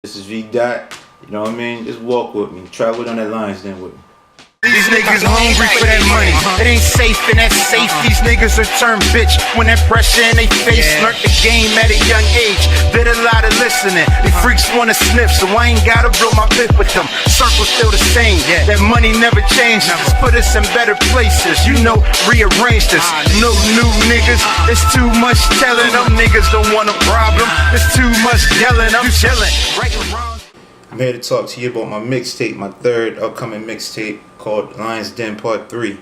This is VDot, you know what I mean? Just walk with me, travel down that lines then with me. These niggas hungry for that money. It ain't safe and that's safe. These niggas are turned bitch when that pressure in they face. Learned the game at a young age. Did a lot of listening. These freaks wanna sniff, so I ain't gotta blow my bit with them. Circle's still the same. That money never changed. Just put us in better places. You know, rearrange this. No new niggas. It's too much telling them. Niggas don't want a problem. It's too much yelling. I'm chilling. Right and wrong. I'm here to talk to you about my mixtape, my third upcoming mixtape called Lions Den Part 3.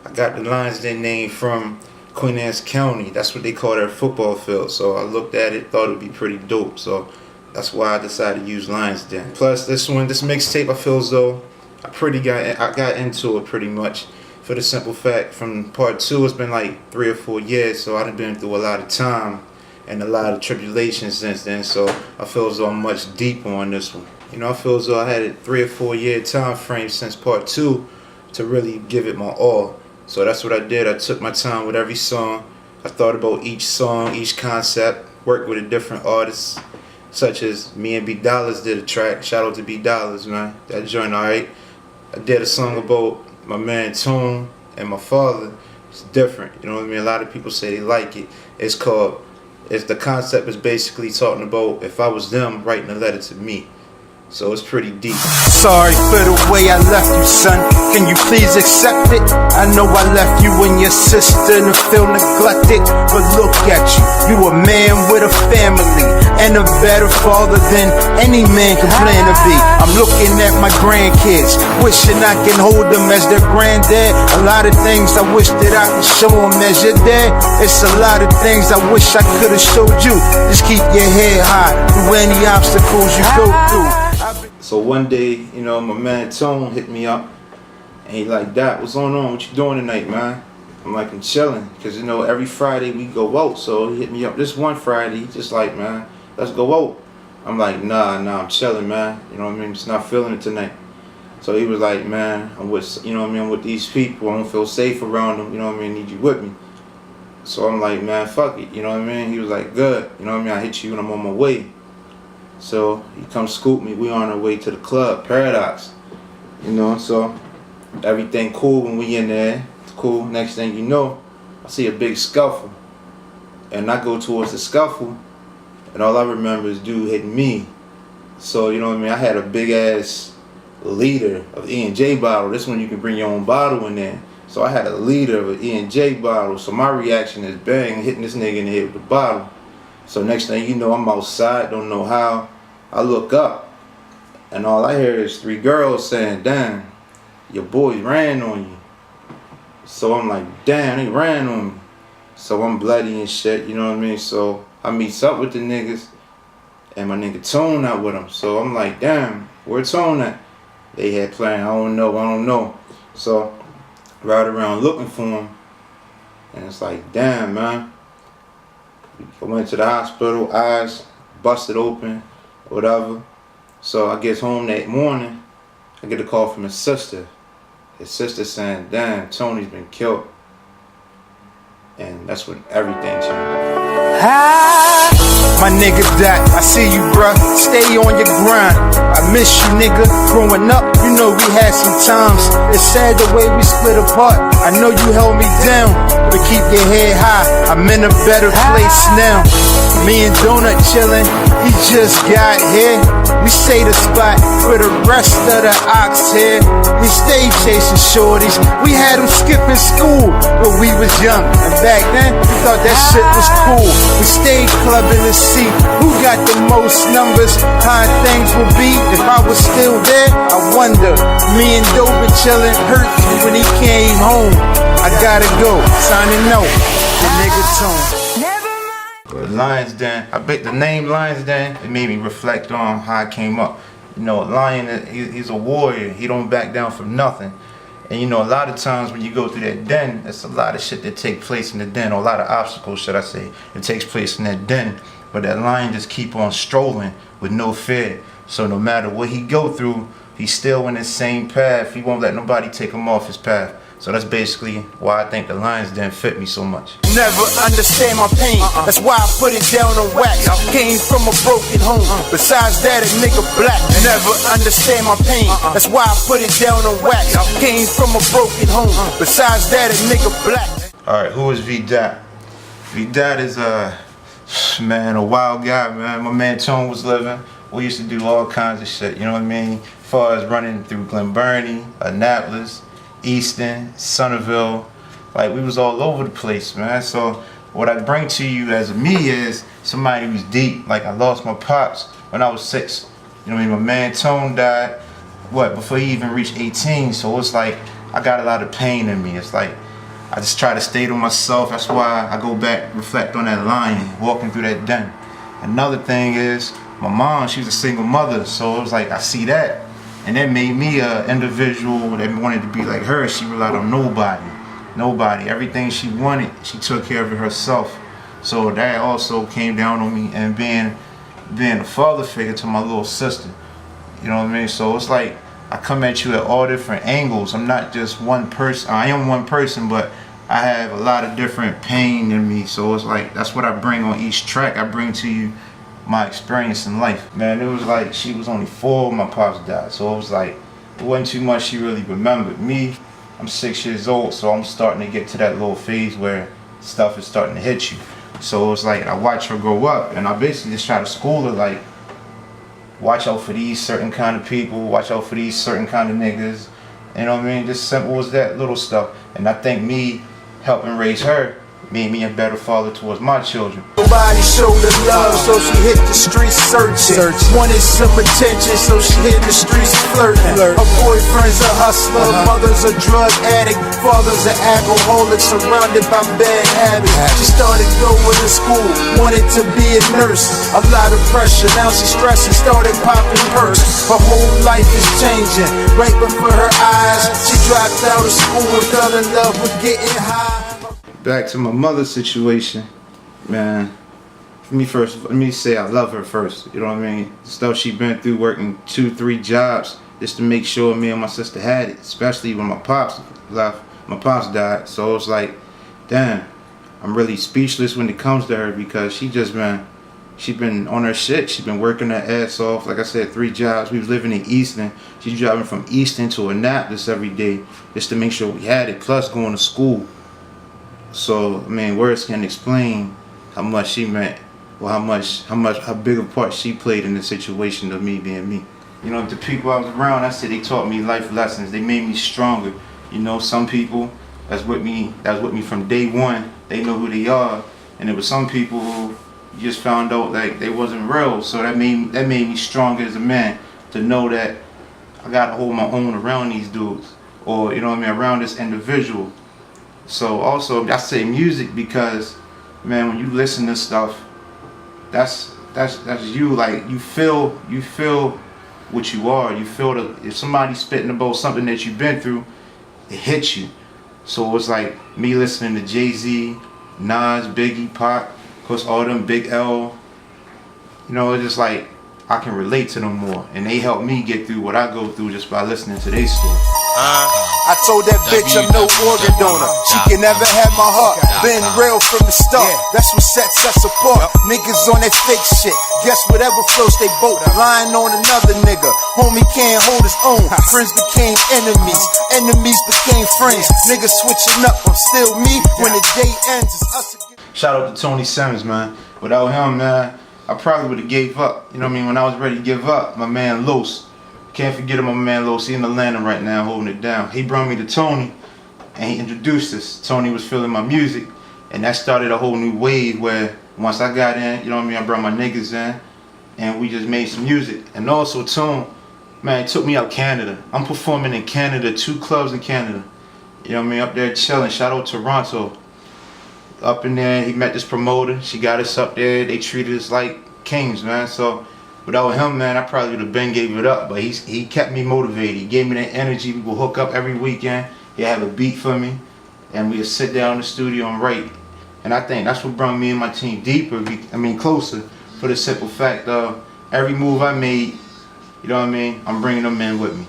I got the Lions Den name from Queen Anne's County. That's what they call their football field. So I looked at it, thought it would be pretty dope. So that's why I decided to use Lions Den. Plus this mixtape, I feel as though I got into it pretty much. For the simple fact, from Part 2, it's been like 3 or 4 years. So I've been through a lot of time and a lot of tribulation since then, so I feel as though I'm much deeper on this one. You know, I feel as though I had a 3 or 4 year time frame since Part 2 to really give it my all. So that's what I did. I took my time with every song. I thought about each song, each concept, worked with a different artists, such as me and B-Dollars did a track. Shout out to B-Dollars, man. That joint alright. I did a song about my man Tone and my father. It's different, you know what I mean? A lot of people say they like it. The concept is basically talking about if I was them writing a letter to me. So it's pretty deep. Sorry for the way I left you, son. Can you please accept it? I know I left you and your sister to feel neglected. But look at you. You a man with a family and a better father than any man can plan to be. I'm looking at my grandkids, wishing I can hold them as their granddad. A lot of things I wish that I could show them as your dad. It's a lot of things I wish I could have showed you. Just keep your head high through any obstacles you go through. So one day, you know, my man Tone hit me up and he like, "Dot, what's going on? What you doing tonight, man?" I'm like, "I'm chilling." Cause you know, every Friday we go out. So he hit me up this one Friday, just like, "Man, let's go out." I'm like, nah, I'm chilling, man. You know what I mean? Just not feeling it tonight. So he was like, "Man, I'm with, you know what I mean, I'm with these people. I don't feel safe around them. You know what I mean? I need you with me." So I'm like, "Man, fuck it." You know what I mean? He was like, "Good." You know what I mean? I hit you when I'm on my way. So he come scoop me. We on our way to the club, Paradox. You know, so everything cool when we in there. It's cool. Next thing you know, I see a big scuffle. And I go towards the scuffle, and all I remember is dude hitting me. So, you know what I mean? I had a big ass liter of E&J bottle. This one you can bring your own bottle in there. So I had a liter of an E&J bottle. So my reaction is bang, hitting this nigga in the head with the bottle. So next thing you know, I'm outside, don't know how. I look up, and all I hear is 3 girls saying, "Damn, your boys ran on you." So I'm like, damn, they ran on me. So I'm bloody and shit, you know what I mean? So I meets up with the niggas, and my nigga Tone out with them. So I'm like, damn, where Tone at? They had planned, I don't know. So ride around looking for him, and it's like, damn, man. I went to the hospital, eyes busted open, whatever. So I get home that morning, I get a call from his sister. His sister saying, "Damn, Tony's been killed." And that's when everything changed. My nigga Dot, I see you, bruh. Stay on your grind. I miss you, nigga. Growing up, you know we had some times. It's sad the way we split apart. I know you held me down, but keep your head high. I'm in a better place now. Me and Donut chillin', he just got here. We stay the spot for the rest of the ox here. We stay chasing shorties. We had them skipping school, but we was young. And back then, we thought that shit was cool. We stayed clubbing to see who got the most numbers, how things would be if I was still there. I wonder, me and Doe been chillin', hurt when he came home. I gotta go, signing out, the nigga Tone. But Lions Den, I bet the name Lions Den, it made me reflect on how I came up. You know, Lion, he's a warrior. He don't back down from nothing. And you know, a lot of times when you go through that den, there's a lot of shit that take place in the den, or a lot of obstacles, should I say, that takes place in that den. But that lion just keep on strolling with no fear. So no matter what he go through, he's still in his same path. He won't let nobody take him off his path. So that's basically why I think the lines didn't fit me so much. Never understand my pain, that's why I put it down on wax. Came from a broken home, besides that a nigga black. Never understand my pain, that's why I put it down on wax. Came from a broken home, besides that a nigga black. Alright, who is VDot? VDot is man, a wild guy, man. My man Tone was living. We used to do all kinds of shit, you know what I mean? As far as running through Glen Burnie, Annapolis, Easton, Centerville, like we was all over the place, man. So what I bring to you as me is somebody who's deep. Like I lost my pops when I was 6. You know what I mean? My man Tone died, before he even reached 18. So it's like I got a lot of pain in me. It's like I just try to stay to myself. That's why I go back, reflect on that line, walking through that den. Another thing is my mom, she was a single mother, so it was like I see that. And that made me an individual that wanted to be like her. She relied on nobody. Everything she wanted, she took care of it herself. So that also came down on me, and being a father figure to my little sister. You know what I mean? So it's like I come at you at all different angles. I'm not just one person. I am one person, but I have a lot of different pain in me. So it's like that's what I bring on each track. I bring to you my experience in life. Man, it was like she was only 4 when my pops died. So it was like it wasn't too much she really remembered. Me, I'm 6 years old, so I'm starting to get to that little phase where stuff is starting to hit you. So it's like I watch her grow up, and I basically just try to school her, like, watch out for these certain kind of people, watch out for these certain kind of niggas. You know what I mean? Just simple as that little stuff. And I think me helping raise her made me a better father towards my children. Nobody showed her love, so she hit the streets searching. Wanted some attention, so she hit the streets flirting. Her boyfriend's a hustler, mother's a drug addict, father's an alcoholic, surrounded by bad habits. She started going to school, wanted to be a nurse. A lot of pressure, now she's stressing, started popping perks. Her whole life is changing, right before her eyes. She dropped out of school and fell in love with getting high. Back to my mother's situation, man. Let me say I love her first. You know what I mean? The stuff she been through, working 2-3 jobs just to make sure me and my sister had it. Especially when my pops left, my pops died. So it's like, damn, I'm really speechless when it comes to her, because she been on her shit. She been working her ass off. Like I said, 3 jobs. We was living in Easton. She's driving from Easton to Annapolis every day just to make sure we had it. Plus going to school. So I mean, words can't explain how much she meant, or how big a part she played in the situation of me being me. You know, the people I was around, I said they taught me life lessons. They made me stronger. You know, some people that's with me from day one. They know who they are, and there were some people who just found out like they wasn't real. So that made me stronger as a man, to know that I gotta hold my own around these dudes, or you know what I mean, around this individual. So also I say music because, man, when you listen to stuff, that's you. Like you feel what you are. You feel if somebody's spitting about something that you've been through, it hits you. So it's like me listening to Jay-Z, Nas, Biggie, Pac, of course all them, Big L. You know, it's just like I can relate to them more, and they help me get through what I go through just by listening to their story. I told that bitch I'm no organ donor. She can never have my heart. Been real from the start. That's what sets us apart. Niggas on that fake shit. Guess whatever floats they boat. Lying on another nigga. Homie can't hold his own. Friends became enemies. Enemies became friends. Niggas switching up. I'm still me. When the day ends, it's us again. Shout out to Tony Simmons, man. Without him, man, I probably would have gave up. You know what I mean? When I was ready to give up, my man Los. Can't forget my man Los. He in Atlanta right now holding it down. He brought me to Tony, and he introduced us. Tony was feeling my music, and that started a whole new wave where once I got in, you know what I mean, I brought my niggas in, and we just made some music. And also Tone, man, it took me out Canada. I'm performing in Canada, 2 clubs in Canada. You know what I mean, up there chilling. Shout out Toronto. Up in there, he met this promoter. She got us up there. They treated us like kings, man. So without him, man, I probably would have been gave it up. But he kept me motivated. He gave me that energy. We would hook up every weekend. He'd have a beat for me, and we'd sit down in the studio and write. And I think that's what brought me and my team deeper. Closer. For the simple fact of every move I made, you know what I mean, I'm bringing them in with me.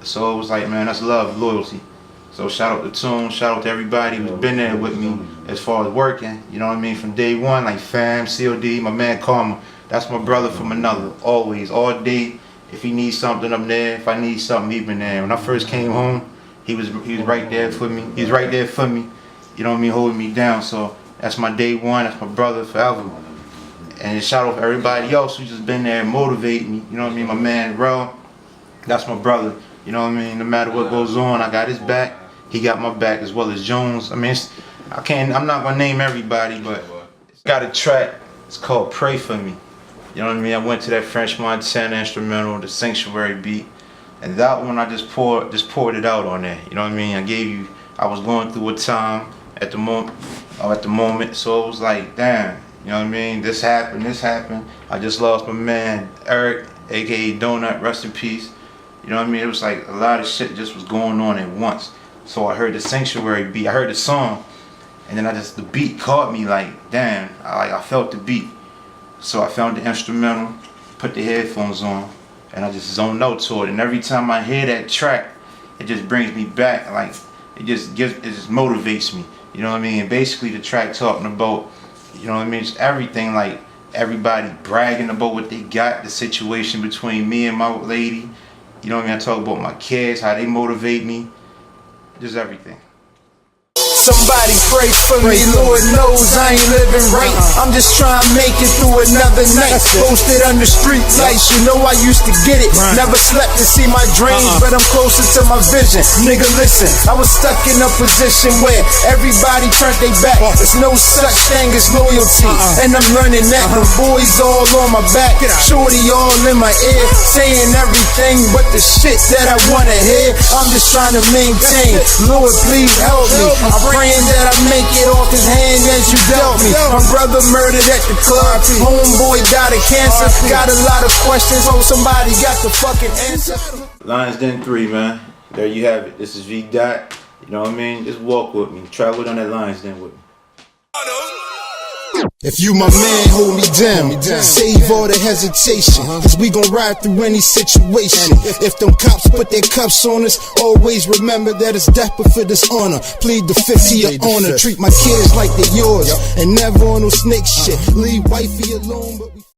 So it was like, man, that's love, loyalty. So So shout out to Tune, shout out to everybody who's been there with me as far as working, you know what I mean, from day one, like Fam, COD, my man Karma. That's my brother from another, always, all day. If he needs something, I'm there. If I need something, he's been there. When I first came home, he was right there for me. He's right there for me, you know what I mean, holding me down. So that's my day one, that's my brother forever. And shout out to everybody else who just been there and motivate me, you know what I mean, my man Ro, that's my brother, you know what I mean, no matter what goes on, I got his back, he got my back, as well as Jones. I mean, I'm not gonna name everybody, but it's got a track, it's called Pray For Me. You know what I mean? I went to that French Montana instrumental, the Sanctuary beat, and that one I just poured it out on there. You know what I mean? I was going through a time at the moment, so it was like, damn, you know what I mean? This happened. I just lost my man Eric, aka Donut, rest in peace. You know what I mean? It was like a lot of shit just was going on at once. So I heard the Sanctuary beat, I heard the song, and then the beat caught me like, damn, I felt the beat. So I found the instrumental, put the headphones on, and I just zoned out to it. And every time I hear that track, it just brings me back. Like it just motivates me. You know what I mean? And basically the track talking about, you know what I mean, just everything, like everybody bragging about what they got, the situation between me and my lady. You know what I mean? I talk about my kids, how they motivate me, just everything. Somebody pray for me, Lord knows I ain't living right. I'm just trying to make it through another night. Posted under street lights, you know I used to get it. Never slept to see my dreams, but I'm closer to my vision. Nigga listen, I was stuck in a position where everybody turned their back. There's no such thing as loyalty, and I'm learning that. The boys all on my back, shorty all in my ear, saying everything but the shit that I wanna hear. I'm just trying to maintain, Lord please help me. Praying that I make it off his hand as you dealt me. My brother murdered at the club, homeboy died of cancer. Got a lot of questions, hope somebody got the fucking answer. Lions Den 3, man. There you have it. This is VDot. You know what I mean? Just walk with me. Travel down that Lions Den with me. If you my man, hold me down. Save all the hesitation, cause we gon' ride through any situation. If them cops put their cuffs on us, always remember that it's death for dishonor. Plead the fifth to your honor. Treat my kids like they're yours, and never on no snake shit. Leave wifey alone, but we